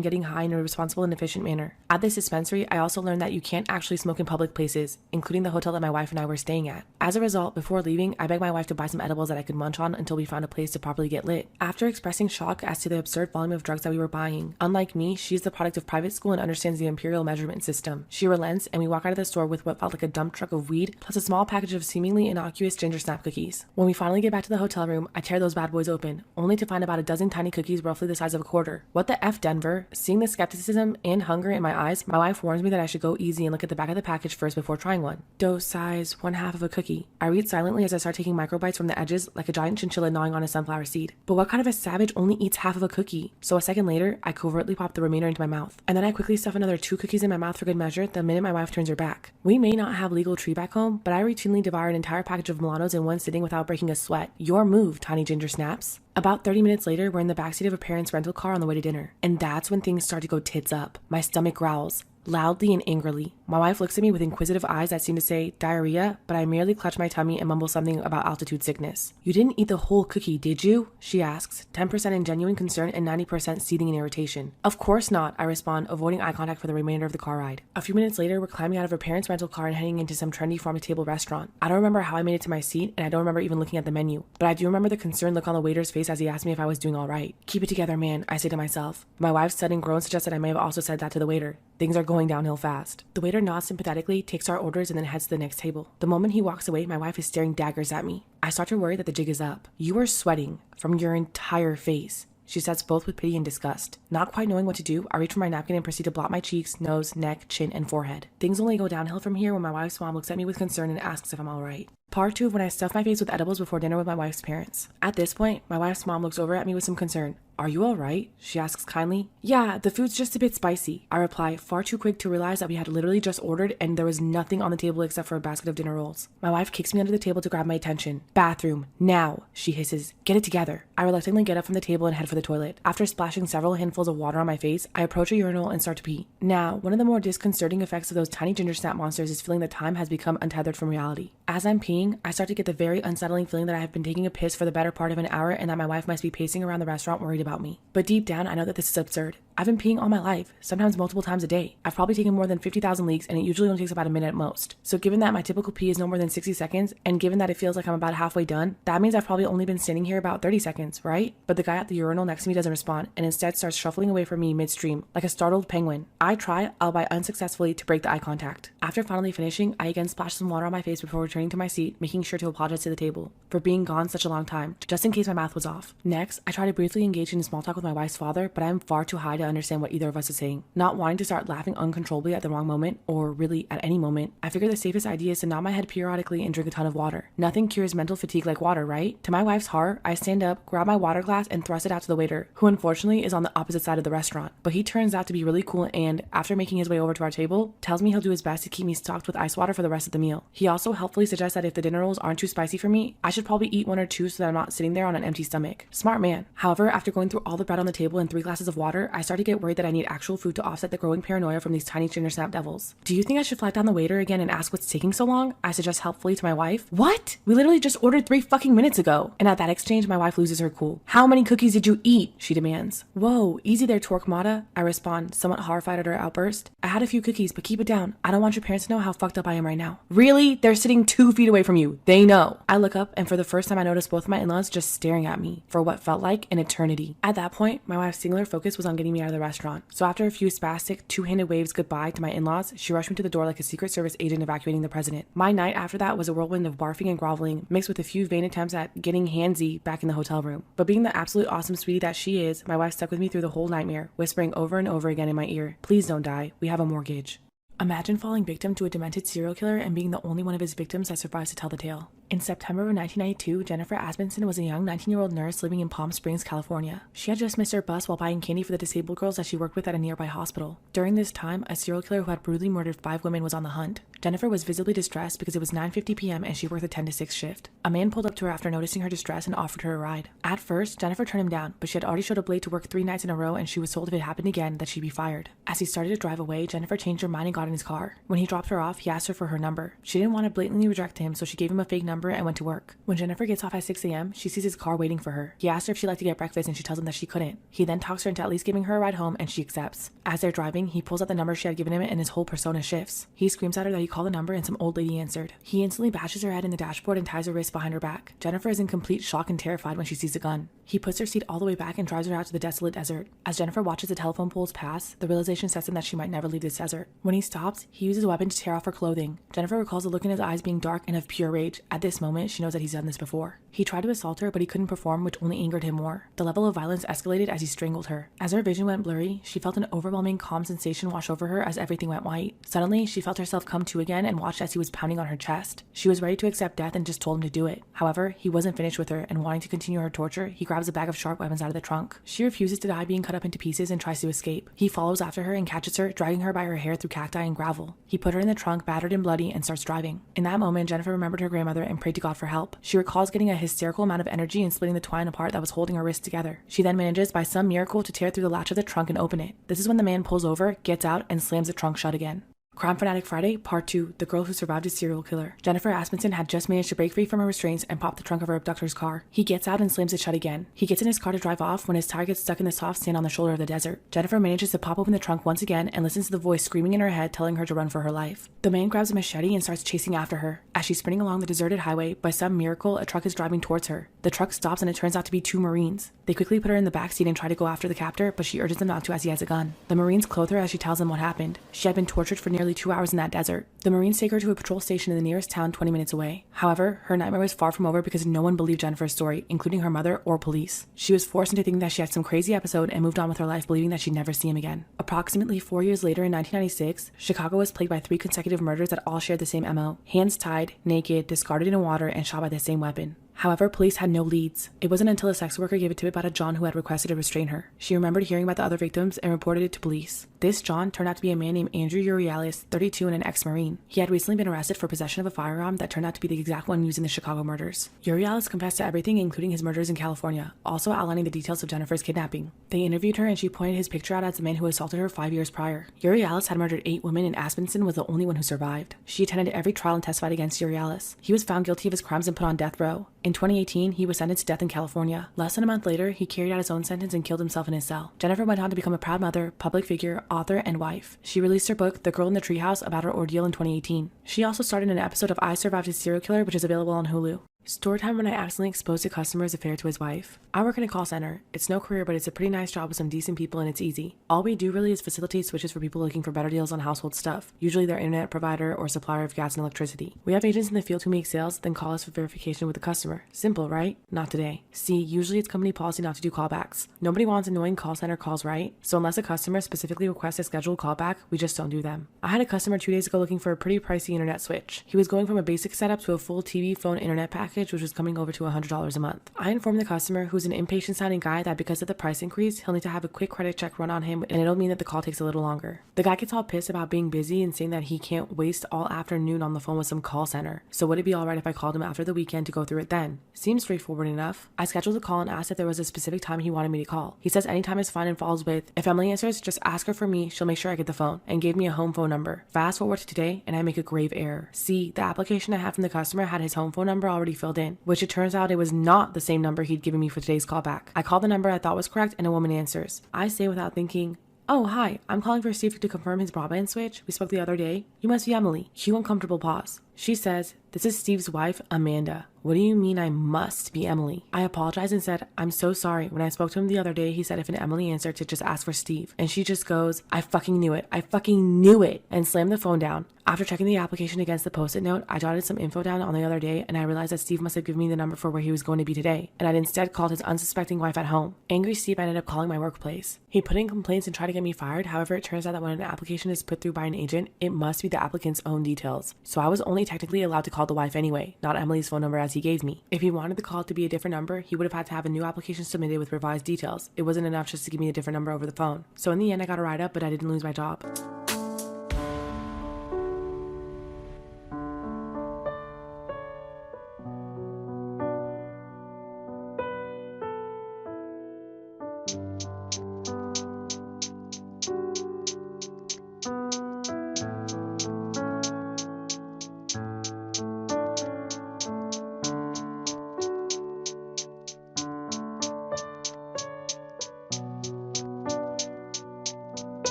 getting high in a responsible and efficient manner. At this dispensary, I also learned that you can't actually smoke in public places, including the hotel that my wife and I were staying at. As a result, before leaving, I begged my wife to buy some edibles that I could munch on until we found a place to properly get lit. After expressing shock as to the absurd volume of drugs that we were buying, unlike me, she's the product of private school and understands the imperial measurement system. She relents, and we walk out of the store with what felt like a dump truck of weed, plus a small package of seemingly innocuous ginger snap cookies. When we finally get back to the hotel room, I tear those bad boys open, only to find about a dozen tiny cookies roughly the size of a quarter. What the F, Denver? Seeing the skepticism and hunger in my eyes, my wife warns me that I should go easy and look at the back of the package first before trying one. Dose size, 1/2 of a cookie. I read silently as I start taking microbites from the edges like a giant chinchilla gnawing on a sunflower seed. But what kind of a savage only eats half of a cookie? So a second later, I covertly pop the remainder into my mouth. And then I quickly stuff another 2 cookies in my mouth for good measure the minute my wife turns her back. We may not have legal tree back home, but I routinely devour an entire package of Milanos in one sitting without breaking a sweat. Your move, tiny ginger snaps. About 30 minutes later, we're in the backseat of a parent's rental car on the way to dinner. And that's when things start to go tits up. My stomach growls. Loudly and angrily. My wife looks at me with inquisitive eyes that seem to say, diarrhea, but I merely clutch my tummy and mumble something about altitude sickness. You didn't eat the whole cookie, did you? She asks, 10% in genuine concern and 90% seething in irritation. Of course not, I respond, avoiding eye contact for the remainder of the car ride. A few minutes later, we're climbing out of her parents' rental car and heading into some trendy farm-to-table restaurant. I don't remember how I made it to my seat, and I don't remember even looking at the menu, but I do remember the concerned look on the waiter's face as he asked me if I was doing all right. Keep it together, man, I say to myself. My wife's sudden groan suggested I may have also said that to the waiter. Things are going downhill fast. The waiter nods sympathetically, takes our orders, and then heads to the next table. The moment he walks away, my wife is staring daggers at me. I start to worry that the jig is up. You are sweating from your entire face, she says, both with pity and disgust. Not quite knowing what to do, I reach for my napkin and proceed to blot my cheeks, nose, neck, chin, and forehead. Things only go downhill from here when my wife's mom looks at me with concern and asks if I'm alright. Part 2 of when I stuff my face with edibles before dinner with my wife's parents. At this point, my wife's mom looks over at me with some concern. Are you alright? She asks kindly. Yeah, the food's just a bit spicy, I reply, far too quick to realize that we had literally just ordered and there was nothing on the table except for a basket of dinner rolls. My wife kicks me under the table to grab my attention. Bathroom, now, she hisses. Get it together. I reluctantly get up from the table and head for the toilet. After splashing several handfuls of water on my face, I approach a urinal and start to pee. Now, one of the more disconcerting effects of those tiny ginger snap monsters is feeling that time has become untethered from reality. As I'm peeing, I start to get the very unsettling feeling that I have been taking a piss for the better part of an hour and that my wife must be pacing around the restaurant worried about me. But deep down, I know that this is absurd. I've been peeing all my life, sometimes multiple times a day. I've probably taken more than 50,000 leaks and it usually only takes about a minute at most. So given that my typical pee is no more than 60 seconds, and given that it feels like I'm about halfway done, that means I've probably only been standing here about 30 seconds, right? But the guy at the urinal next to me doesn't respond and instead starts shuffling away from me midstream, like a startled penguin. I try, albeit unsuccessfully, to break the eye contact. After finally finishing, I again splash some water on my face before returning to my seat, making sure to apologize to the table for being gone such a long time, just in case my math was off. Next, I try to briefly engage in small talk with my wife's father, but I am far too high to understand what either of us is saying. Not wanting to start laughing uncontrollably at the wrong moment, or really at any moment, I figure the safest idea is to nod my head periodically and drink a ton of water. Nothing cures mental fatigue like water, right? To my wife's horror, I stand up, grab my water glass, and thrust it out to the waiter, who unfortunately is on the opposite side of the restaurant. But he turns out to be really cool and, after making his way over to our table, tells me he'll do his best to keep me stocked with ice water for the rest of the meal. He also helpfully suggests that if the dinner rolls aren't too spicy for me, I should probably eat one or two so that I'm not sitting there on an empty stomach. Smart man. However, after going through all the bread on the table and 3 glasses of water, I start to get worried that I need actual food to offset the growing paranoia from these tiny ginger snap devils. Do you think I should flag down the waiter again and ask what's taking so long? I suggest helpfully to my wife. What? We literally just ordered 3 fucking minutes ago. And at that exchange, my wife loses her cool. How many cookies did you eat? She demands. Whoa, easy there, Torquemada. I respond, somewhat horrified at her outburst. I had a few cookies, but keep it down. I don't want your parents to know how fucked up I am right now. Really? They're sitting 2 feet away from you. They know. I look up, and for the first time I notice both of my in-laws just staring at me for what felt like an eternity. At that point, my wife's singular focus was on getting me out of the restaurant. So after a few spastic, 2-handed waves goodbye to my in-laws, she rushed me to the door like a Secret Service agent evacuating the president. My night after that was a whirlwind of barfing and groveling, mixed with a few vain attempts at getting handsy back in the hotel room. But being the absolute awesome sweetie that she is, my wife stuck with me through the whole nightmare, whispering over and over again in my ear, "Please don't die. We have a mortgage." Imagine falling victim to a demented serial killer and being the only one of his victims that survives to tell the tale. In September of 1992, Jennifer Asbenson was a young 19-year-old nurse living in Palm Springs, California. She had just missed her bus while buying candy for the disabled girls that she worked with at a nearby hospital. During this time, a serial killer who had brutally murdered 5 women was on the hunt. Jennifer was visibly distressed because it was 9:50 p.m. and she worked a 10 to 6 shift. A man pulled up to her after noticing her distress and offered her a ride. At first, Jennifer turned him down, but she had already showed up late to work 3 nights in a row and she was told if it happened again that she'd be fired. As he started to drive away, Jennifer changed her mind and got in his car. When he dropped her off, he asked her for her number. She didn't want to blatantly reject him, so she gave him a fake number and went to work. When Jennifer gets off at 6 a.m., she sees his car waiting for her. He asked her if she'd like to get breakfast and she tells him that she couldn't. He then talks her into at least giving her a ride home and she accepts. As they're driving, he pulls out the number she had given him and his whole persona shifts. He screams at her that he called the number and some old lady answered. He instantly bashes her head in the dashboard and ties her wrists behind her back. Jennifer is in complete shock and terrified when she sees the gun. He puts her seat all the way back and drives her out to the desolate desert. As Jennifer watches the telephone poles pass, the realization sets in that she might never leave this desert. When he stops, he uses a weapon to tear off her clothing. Jennifer recalls the look in his eyes being dark and of pure rage. At this moment, she knows that he's done this before. He tried to assault her, but he couldn't perform, which only angered him more. The level of violence escalated as he strangled her. As her vision went blurry, she felt an overwhelming calm sensation wash over her as everything went white. Suddenly, she felt herself come to again and watched as he was pounding on her chest. She was ready to accept death and just told him to do it. However, he wasn't finished with her, and wanting to continue her torture, he grabs a bag of sharp weapons out of the trunk. She refuses to die being cut up into pieces and tries to escape. He follows after her and catches her, dragging her by her hair through cacti and gravel. He put her in the trunk, battered and bloody, and starts driving. In that moment, Jennifer remembered her grandmother and prayed to God for help. She recalls getting a hysterical amount of energy and splitting the twine apart that was holding her wrists together. She then manages, by some miracle, to tear through the latch of the trunk and open it. This is when the man pulls over, gets out, and slams the trunk shut again. Crime Fanatic Friday, Part 2, The Girl Who Survived a Serial Killer. Jennifer Asbenson had just managed to break free from her restraints and pop the trunk of her abductor's car. He gets out and slams it shut again. He gets in his car to drive off when his tire gets stuck in the soft sand on the shoulder of the desert. Jennifer manages to pop open the trunk once again and listens to the voice screaming in her head telling her to run for her life. The man grabs a machete and starts chasing after her. As she's sprinting along the deserted highway, by some miracle, a truck is driving towards her. The truck stops and it turns out to be 2 Marines. They quickly put her in the backseat and try to go after the captor, but she urges them not to as he has a gun. The Marines clothe her as she tells them what happened. She had been tortured for nearly 2 hours in that desert. The Marines take her to a patrol station in the nearest town 20 minutes away. However, her nightmare was far from over because no one believed Jennifer's story, including her mother or police. She was forced into thinking that she had some crazy episode and moved on with her life, believing that she'd never see him again. Approximately 4 years later in 1996, Chicago was plagued by 3 consecutive murders that all shared the same MO. Hands tied, naked, discarded in water, and shot by the same weapon. However, police had no leads. It wasn't until a sex worker gave a tip about a John who had requested to restrain her. She remembered hearing about the other victims and reported it to police. This John turned out to be a man named Andrew Urialis, 32 and an ex-Marine. He had recently been arrested for possession of a firearm that turned out to be the exact one used in the Chicago murders. Urialis confessed to everything, including his murders in California, also outlining the details of Jennifer's kidnapping. They interviewed her and she pointed his picture out as the man who assaulted her 5 years prior. Urialis had murdered 8 women and Asbenson was the only one who survived. She attended every trial and testified against Urialis. He was found guilty of his crimes and put on death row. In In 2018, he was sentenced to death in California. Less than a month later, he carried out his own sentence and killed himself in his cell. Jennifer went on to become a proud mother, public figure, author, and wife. She released her book, The Girl in the Treehouse, about her ordeal in 2018. She also starred in an episode of I Survived a Serial Killer, which is available on Hulu. Storytime when I accidentally exposed a customer's affair to his wife. I work in a call center. It's no career, but it's a pretty nice job with some decent people and it's easy. All we do really is facilitate switches for people looking for better deals on household stuff, usually their internet provider or supplier of gas and electricity. We have agents in the field who make sales, then call us for verification with the customer. Simple, right? Not today. See, usually it's company policy not to do callbacks. Nobody wants annoying call center calls, right? So unless a customer specifically requests a scheduled callback, we just don't do them. I had a customer 2 days ago looking for a pretty pricey internet switch. He was going from a basic setup to a full TV, phone, internet package, which was coming over to $100 a month. I informed the customer, who's an impatient sounding guy, that because of the price increase, he'll need to have a quick credit check run on him and it'll mean that the call takes a little longer. The guy gets all pissed about being busy and saying that he can't waste all afternoon on the phone with some call center. So would it be alright if I called him after the weekend to go through it then? Seems straightforward enough. I scheduled a call and asked if there was a specific time he wanted me to call. He says anytime is fine and follows with, if Emily answers, just ask her for me, she'll make sure I get the phone, and gave me a home phone number. Fast forward to today and I make a grave error. See, the application I had from the customer had his home phone number already filled in, which it turns out it was not the same number he'd given me for today's callback. I called the number I thought was correct and a woman answers. I say without thinking, "Oh, hi, I'm calling for Steve to confirm his broadband switch. We spoke the other day. You must be Emily." Cue uncomfortable pause. She says, "This is Steve's wife, Amanda." "What do you mean I must be Emily?" I apologized and said, "I'm so sorry. When I spoke to him the other day, he said if an Emily answered to just ask for Steve." And she just goes, "I fucking knew it. I fucking knew it," and slammed the phone down. After checking the application against the post-it note, I jotted some info down on the other day and I realized that Steve must have given me the number for where he was going to be today, and I'd instead called his unsuspecting wife at home. Angry Steve ended up calling my workplace. He put in complaints and tried to get me fired. However, it turns out that when an application is put through by an agent, it must be the applicant's own details. So I was only technically allowed to call the wife anyway, not Emily's phone number as he gave me. If he wanted the call to be a different number, he would have had to have a new application submitted with revised details. It wasn't enough just to give me a different number over the phone. So in the end, I got a write-up, but I didn't lose my job.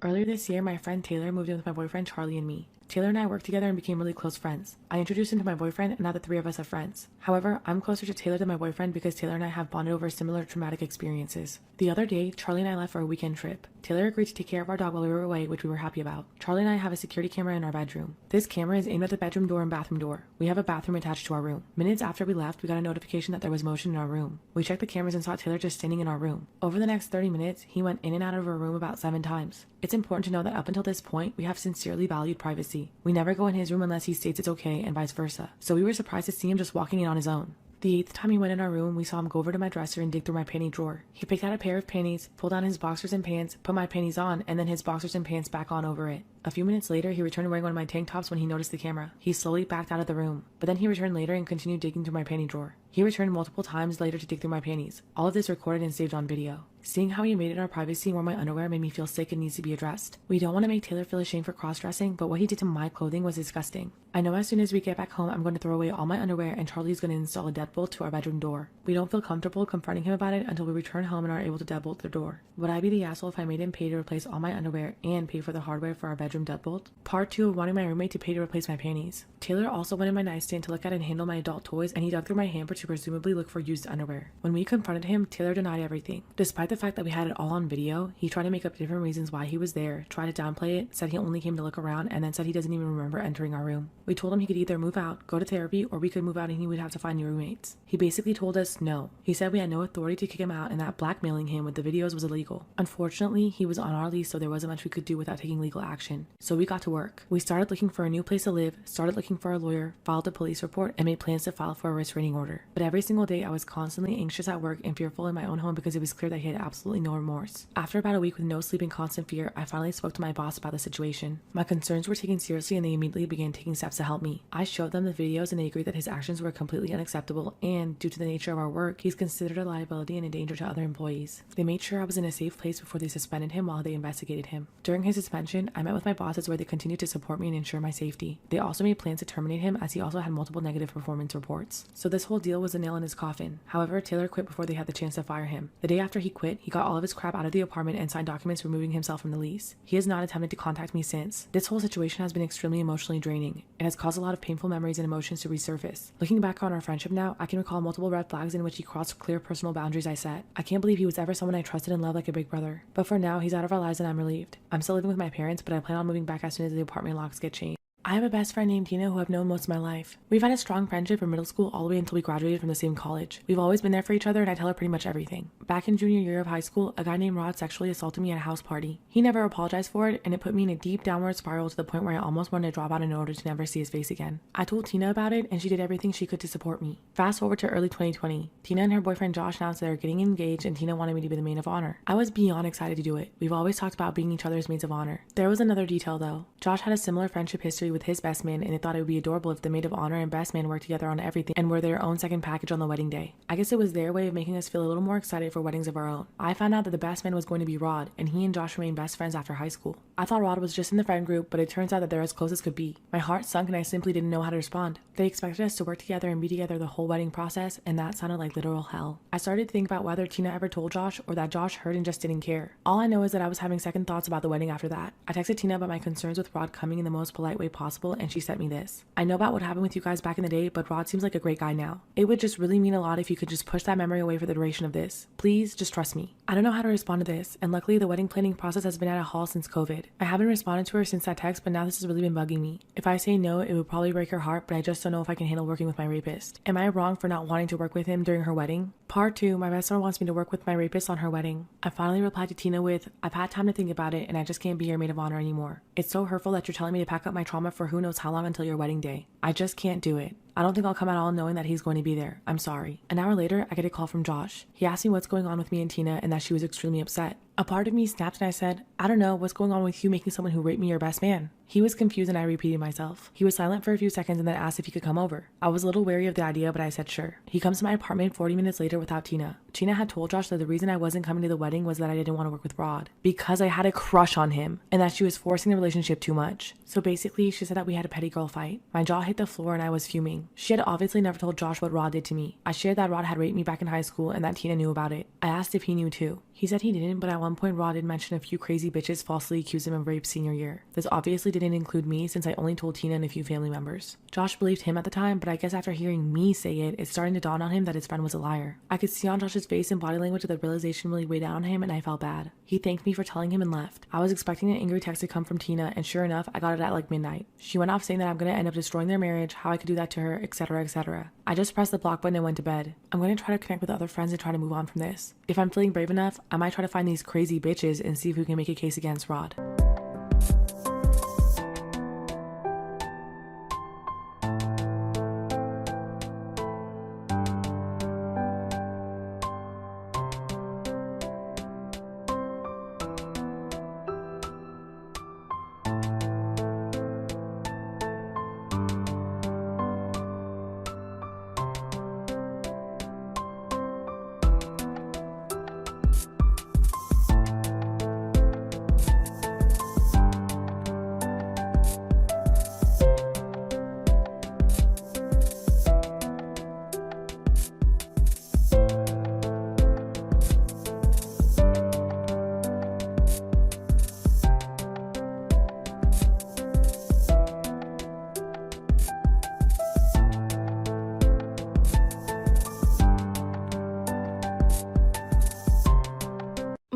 Earlier this year, my friend Taylor moved in with my boyfriend Charlie and me. Taylor and I worked together and became really close friends. I introduced him to my boyfriend and now the three of us are friends. However, I'm closer to Taylor than my boyfriend because Taylor and I have bonded over similar traumatic experiences. The other day, Charlie and I left for a weekend trip. Taylor agreed to take care of our dog while we were away, which we were happy about. Charlie and I have a security camera in our bedroom. This camera is aimed at the bedroom door and bathroom door. We have a bathroom attached to our room. Minutes after we left, we got a notification that there was motion in our room. We checked the cameras and saw Taylor just standing in our room. Over the next 30 minutes, he went in and out of our room about 7 times. It's important to know that up until this point, we have sincerely valued privacy. We never go in his room unless he states it's okay and vice versa. So we were surprised to see him just walking in on his own. The 8th time he went in our room, we saw him go over to my dresser and dig through my panty drawer. He picked out a pair of panties, pulled down his boxers and pants, put my panties on, and then his boxers and pants back on over it. A few minutes later, he returned wearing one of my tank tops when he noticed the camera. He slowly backed out of the room, but then he returned later and continued digging through my panty drawer. He returned multiple times later to dig through my panties. All of this recorded and saved on video. Seeing how he invaded our privacy and wore my underwear made me feel sick and needs to be addressed. We don't want to make Taylor feel ashamed for cross-dressing, but what he did to my clothing was disgusting. I know as soon as we get back home, I'm going to throw away all my underwear and Charlie's going to install a deadbolt to our bedroom door. We don't feel comfortable confronting him about it until we return home and are able to deadbolt the door. Would I be the asshole if I made him pay to replace all my underwear and pay for the hardware for our bedroom deadbolt? Part 2 of wanting my roommate to pay to replace my panties. Taylor also went in my nightstand to look at and handle my adult toys, and he dug through my hamper to presumably look for used underwear. When we confronted him, Taylor denied everything. Despite Despite the fact that we had it all on video, he tried to make up different reasons why he was there, tried to downplay it, said he only came to look around, and then said he doesn't even remember entering our room. We told him he could either move out, go to therapy, or we could move out and he would have to find new roommates. He basically told us no. He said we had no authority to kick him out and that blackmailing him with the videos was illegal. Unfortunately, he was on our lease, so there wasn't much we could do without taking legal action. So we got to work. We started looking for a new place to live, started looking for a lawyer, filed a police report, and made plans to file for a restraining order. But every single day I was constantly anxious at work and fearful in my own home because it was clear that he had absolutely no remorse. After about a week with no sleep and constant fear, I finally spoke to my boss about the situation. My concerns were taken seriously and they immediately began taking steps to help me. I showed them the videos and they agreed that his actions were completely unacceptable and, due to the nature of our work, he's considered a liability and a danger to other employees. They made sure I was in a safe place before they suspended him while they investigated him. During his suspension, I met with my bosses where they continued to support me and ensure my safety. They also made plans to terminate him as he also had multiple negative performance reports. So this whole deal was a nail in his coffin. However, Taylor quit before they had the chance to fire him. The day after he quit, he got all of his crap out of the apartment and signed documents removing himself from the lease. He has not attempted to contact me since. This whole situation has been extremely emotionally draining. It has caused a lot of painful memories and emotions to resurface. Looking back on our friendship now, I can recall multiple red flags in which he crossed clear personal boundaries I set. I can't believe he was ever someone I trusted and loved like a big brother. But for now, he's out of our lives and I'm relieved. I'm still living with my parents, but I plan on moving back as soon as the apartment locks get changed. I have a best friend named Tina who I've known most of my life. We've had a strong friendship from middle school all the way until we graduated from the same college. We've always been there for each other and I tell her pretty much everything. Back in junior year of high school, a guy named Rod sexually assaulted me at a house party. He never apologized for it and it put me in a deep downward spiral to the point where I almost wanted to drop out in order to never see his face again. I told Tina about it and she did everything she could to support me. Fast forward to early 2020. Tina and her boyfriend Josh announced they were getting engaged and Tina wanted me to be the maid of honor. I was beyond excited to do it. We've always talked about being each other's maids of honor. There was another detail though. Josh had a similar friendship history with his best man and they thought it would be adorable if the maid of honor and best man worked together on everything and were their own second package on the wedding day. I guess it was their way of making us feel a little more excited for weddings of our own. I found out that the best man was going to be Rod, and he and Josh remained best friends after high school. I thought Rod was just in the friend group, but it turns out that they're as close as could be. My heart sunk and I simply didn't know how to respond. They expected us to work together and be together the whole wedding process, and that sounded like literal hell. I started to think about whether Tina ever told Josh or that Josh heard and just didn't care. All I know is that I was having second thoughts about the wedding after that. I texted Tina about my concerns with Rod coming in the most polite way possible, and she sent me this. I know about what happened with you guys back in the day, but Rod seems like a great guy now. It would just really mean a lot if you could just push that memory away for the duration of this. Please, just trust me. I don't know how to respond to this, and luckily the wedding planning process has been at a halt since COVID. I haven't responded to her since that text, but now this has really been bugging me. If I say no, it would probably break her heart, but I just don't know if I can handle working with my rapist. Am I wrong for not wanting to work with him during her wedding? Part 2, my best friend wants me to work with my rapist on her wedding. I finally replied to Tina with, I've had time to think about it and I just can't be your maid of honor anymore. It's so hurtful that you're telling me to pack up my trauma for who knows how long until your wedding day. I just can't do it. I don't think I'll come out all knowing that he's going to be there. I'm sorry. An hour later, I get a call from Josh. He asked me what's going on with me and Tina and that she was extremely upset. A part of me snapped and I said, I don't know, what's going on with you making someone who raped me your best man? He was confused and I repeated myself. He was silent for a few seconds and then asked if he could come over. I was a little wary of the idea, but I said sure. He comes to my apartment 40 minutes later without Tina. Tina had told Josh that the reason I wasn't coming to the wedding was that I didn't want to work with Rod, because I had a crush on him and that she was forcing the relationship too much. So basically, she said that we had a petty girl fight. My jaw hit the floor and I was fuming. She had obviously never told Josh what Rod did to me. I shared that Rod had raped me back in high school and that Tina knew about it. I asked if he knew too. He said he didn't, but at one point Rod did mention a few crazy bitches falsely accused him of rape senior year. This obviously didn't include me since I only told Tina and a few family members. Josh believed him at the time, but I guess after hearing me say it, it's starting to dawn on him that his friend was a liar. I could see on Josh's face and body language that the realization really weighed down on him and I felt bad. He thanked me for telling him and left. I was expecting an angry text to come from Tina and sure enough, I got it at like midnight. She went off saying that I'm gonna end up destroying their marriage, how I could do that to her, etc, etc. I just pressed the block button and went to bed. I'm gonna try to connect with other friends and try to move on from this. If I'm feeling brave enough, I might try to find these crazy bitches and see if we can make a case against Rod.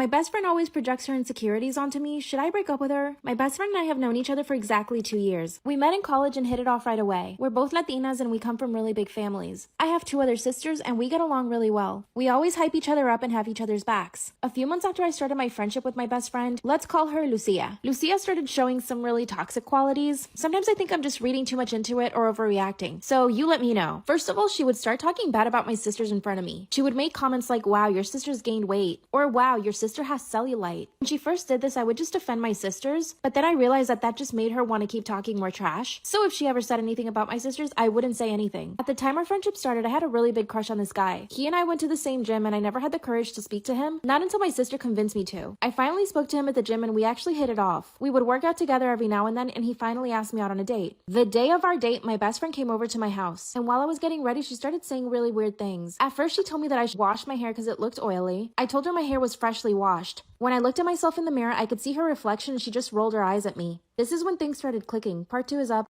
My best friend always projects her insecurities onto me. Should I break up with her? My best friend and I have known each other for exactly 2 years. We met in college and hit it off right away. We're both Latinas and we come from really big families. I have 2 other sisters and we get along really well. We always hype each other up and have each other's backs. A few months after I started my friendship with my best friend, let's call her Lucia. Lucia started showing some really toxic qualities. Sometimes I think I'm just reading too much into it or overreacting. So you let me know. First of all, she would start talking bad about my sisters in front of me. She would make comments like, wow, your sister's gained weight, or wow, your sister has cellulite. When she first did this, I would just defend my sisters, but then I realized that that just made her want to keep talking more trash. So if she ever said anything about my sisters, I wouldn't say anything. At the time our friendship started, I had a really big crush on this guy. He and I went to the same gym and I never had the courage to speak to him, not until my sister convinced me to. I finally spoke to him at the gym and we actually hit it off. We would work out together every now and then and he finally asked me out on a date. The day of our date, my best friend came over to my house, and while I was getting ready, she started saying really weird things. At first, she told me that I should wash my hair because it looked oily. I told her my hair was freshly washed. When I looked at myself in the mirror, I could see her reflection and she just rolled her eyes at me. This is when things started clicking. Part 2 is up.